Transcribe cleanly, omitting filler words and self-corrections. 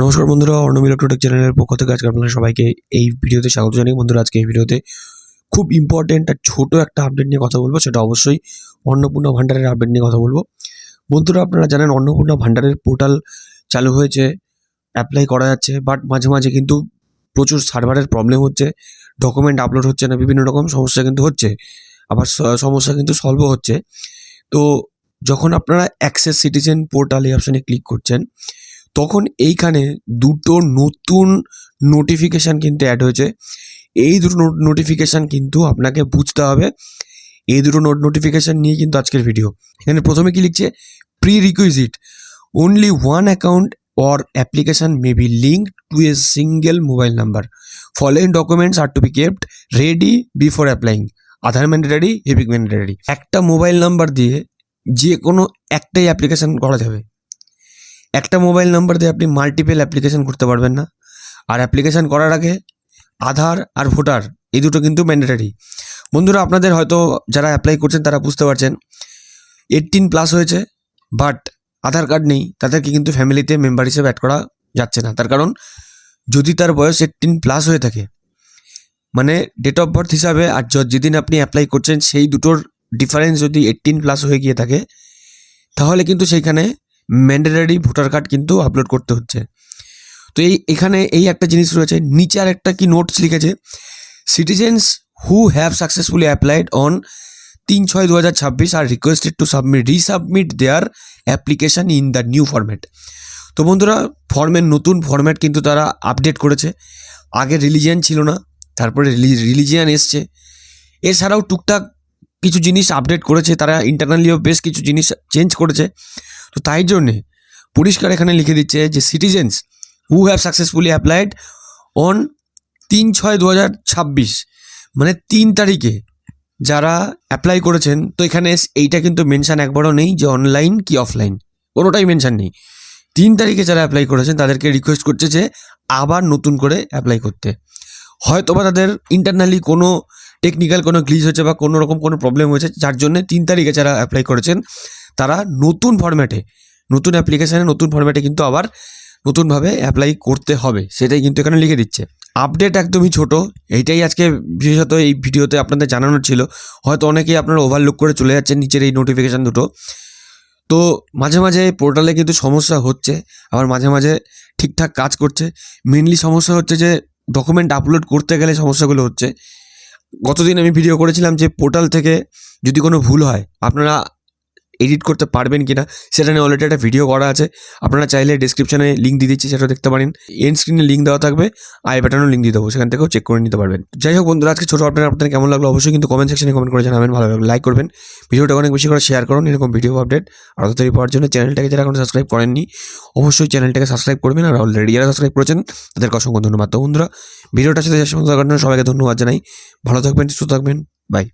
নমস্কার বন্ধুরা, অর্ণব ইলেকট্রোটেক চ্যানেলের পক্ষ থেকে আজকে আপনাদের সবাইকে এই ভিডিওতে স্বাগত জানাই। বন্ধুরা, আজকে এই ভিডিওতে খুব ইম্পর্টেন্ট আর ছোট একটা আপডেট নিয়ে কথা বলবো, সেটা অবশ্যই অন্নপূর্ণা ভান্ডারের আপডেট নিয়ে কথা বলবো। বন্ধুরা, আপনারা জানেন অন্নপূর্ণা ভান্ডারের পোর্টাল চালু হয়েছে, অ্যাপ্লাই করা যাচ্ছে, বাট মাঝে মাঝে কিন্তু প্রচুর সার্ভারের প্রবলেম হচ্ছে, ডকুমেন্ট আপলোড হচ্ছে না, বিভিন্ন রকম সমস্যা কিন্তু হচ্ছে, আবার সমস্যা কিন্তু সলভও হচ্ছে। তো যখন আপনারা অ্যাক্সেস সিটিজেন পোর্টাল এই অপশানে ক্লিক করছেন, তখন এইখানে দুটো নতুন নোটিফিকেশান কিন্তু অ্যাড হয়েছে। এই দুটো নোটিফিকেশান কিন্তু আপনাকে বুঝতে হবে। এই দুটো নোটিফিকেশান নিয়ে কিন্তু আজকের ভিডিও। এখানে প্রথমে কি লিখছে, pre requisite only one account or application may be linked to a single mobile number. Following documents are to be kept ready before applying. Aadhaar mandatory, epic mandatory. একটা মোবাইল নাম্বার দিয়ে যে কোনো একটাই application করা যাবে। একটা mobile number দিয়ে আপনি মাল্টিপল অ্যাপ্লিকেশান করতে পারবেন না। আর অ্যাপ্লিকেশান করার আগে আধার আর ভোটার এই দুটো কিন্তু ম্যান্ডেটারি। বন্ধুরা, আপনাদের হয়তো যারা অ্যাপ্লাই করছেন তারা বুঝতে পারছেন, 18+ হয়েছে বাট আধার কার্ড নেই, তাদেরকে কিন্তু ফ্যামিলিতে মেম্বার হিসেবে অ্যাড করা যাচ্ছে না। তার কারণ, যদি তার বয়স 18+ হয়ে থাকে, মানে ডেট অফ বার্থ হিসাবে, আর যেদিন আপনি অ্যাপ্লাই করছেন সেই দুটোর ডিফারেন্স যদি 18+ হয়ে গিয়ে থাকে, তাহলে কিন্তু সেইখানে ম্যান্ডেটারি ভোটার কার্ড কিন্তু আপলোড করতে হচ্ছে। তো এখানে এই একটা জিনিস রয়েছে। নিচে আর একটা কি নোটস লিখেছে, citizens who have successfully applied on 3/6/2026 আর requested to resubmit their application in the new format. তো বন্ধুরা, নতুন ফরম্যাট কিন্তু তারা আপডেট করেছে। আগে রিলিজিয়ান ছিল না, তারপরে রিলিজিয়ান এসছে। এছাড়াও টুকটাক কিছু জিনিস আপডেট করেছে তারা, ইন্টারনালিও বেশ কিছু জিনিস চেঞ্জ করেছে। তো তাই জন্যে পরিষ্কার এখানে লিখে দিচ্ছে যে citizens who have successfully applied on 3/6/2026, মানে 3 তারিখে যারা অ্যাপ্লাই করেছেন। তো এখানে এইটা কিন্তু মেনশান একবারও নেই যে অনলাইন কি অফলাইন, কোনোটাই মেনশান নেই। 3 তারিখে যারা অ্যাপ্লাই করেছেন তাদেরকে রিকোয়েস্ট করছে যে আবার নতুন করে অ্যাপ্লাই করতে। হয়তোবা তাদের ইন্টারনালি কোনো টেকনিক্যাল কোনো গ্লিচ হয়েছে বা কোনো রকম কোনো প্রবলেম হয়েছে, যার জন্য 3 তারিখে যারা অ্যাপ্লাই করেছেন তারা নতুন ফরম্যাটে, নতুন অ্যাপ্লিকেশানে, নতুন ফরম্যাটে কিন্তু আবার নতুনভাবে অ্যাপ্লাই করতে হবে, সেটাই কিন্তু এখানে লিখে দিচ্ছে। আপডেট একদমই ছোট, এইটাই আজকে বিশেষত এই ভিডিওতে আপনাদের জানানোর ছিল। হয়তো অনেকেই আপনারা ওভারলুক করে চলে যাচ্ছেন নিচের এই নোটিফিকেশান দুটো। তো মাঝে মাঝে পোর্টালে কিন্তু সমস্যা হচ্ছে, আবার মাঝে মাঝে ঠিকঠাক কাজ করছে। মেনলি সমস্যা হচ্ছে যে ডকুমেন্ট আপলোড করতে গেলে সমস্যাগুলো হচ্ছে। গতদিন আমি ভিডিও করেছিলাম যে পোর্টাল থেকে যদি কোনো ভুল হয় আপনারা এডিট করতে পারবেন কিনা, সেটা নিয়ে অলরেডি একটা ভিডিও করা আছে। আপনারা চাইলে ডিসক্রিপশানে লিঙ্ক দিয়ে দিচ্ছি, সেটা দেখতে পারেন। এন্ড স্ক্রিনে লিঙ্ক দেওয়া থাকবে, আই বাটনেও লিঙ্ক দিয়ে দেবো, সেখান থেকেও চেক করে নিতে পারবেন। যাই হোক বন্ধুরা, আজকে ছোটো আপডেট আপনাদের কেমন লাগলো অবশ্যই কিন্তু কমেন্ট সেকশনে কমেন্ট করে জানাবেন। ভালো লাগলে লাইক করবেন, ভিডিওটা অনেক বেশি করে শেয়ার করুন। এরকম ভিডিও আপডেট আরও তৈরি পাওয়ার জন্য চ্যানেলটাকে যারা এখন সাবস্ক্রাইব করেননি অবশ্যই চ্যানেলটাকে সাবস্ক্রাইব করবেন, আর অলরেডি যারা সাবস্ক্রাইব করেছেন তাদেরকে অসংখ্য ধন্যবাদ। তো বন্ধুরা, ভিডিওটার সাথে শেষ পর্যন্ত সবাইকে ধন্যবাদ জানাই। ভালো থাকবেন, সুস্থ থাকবেন, বাই।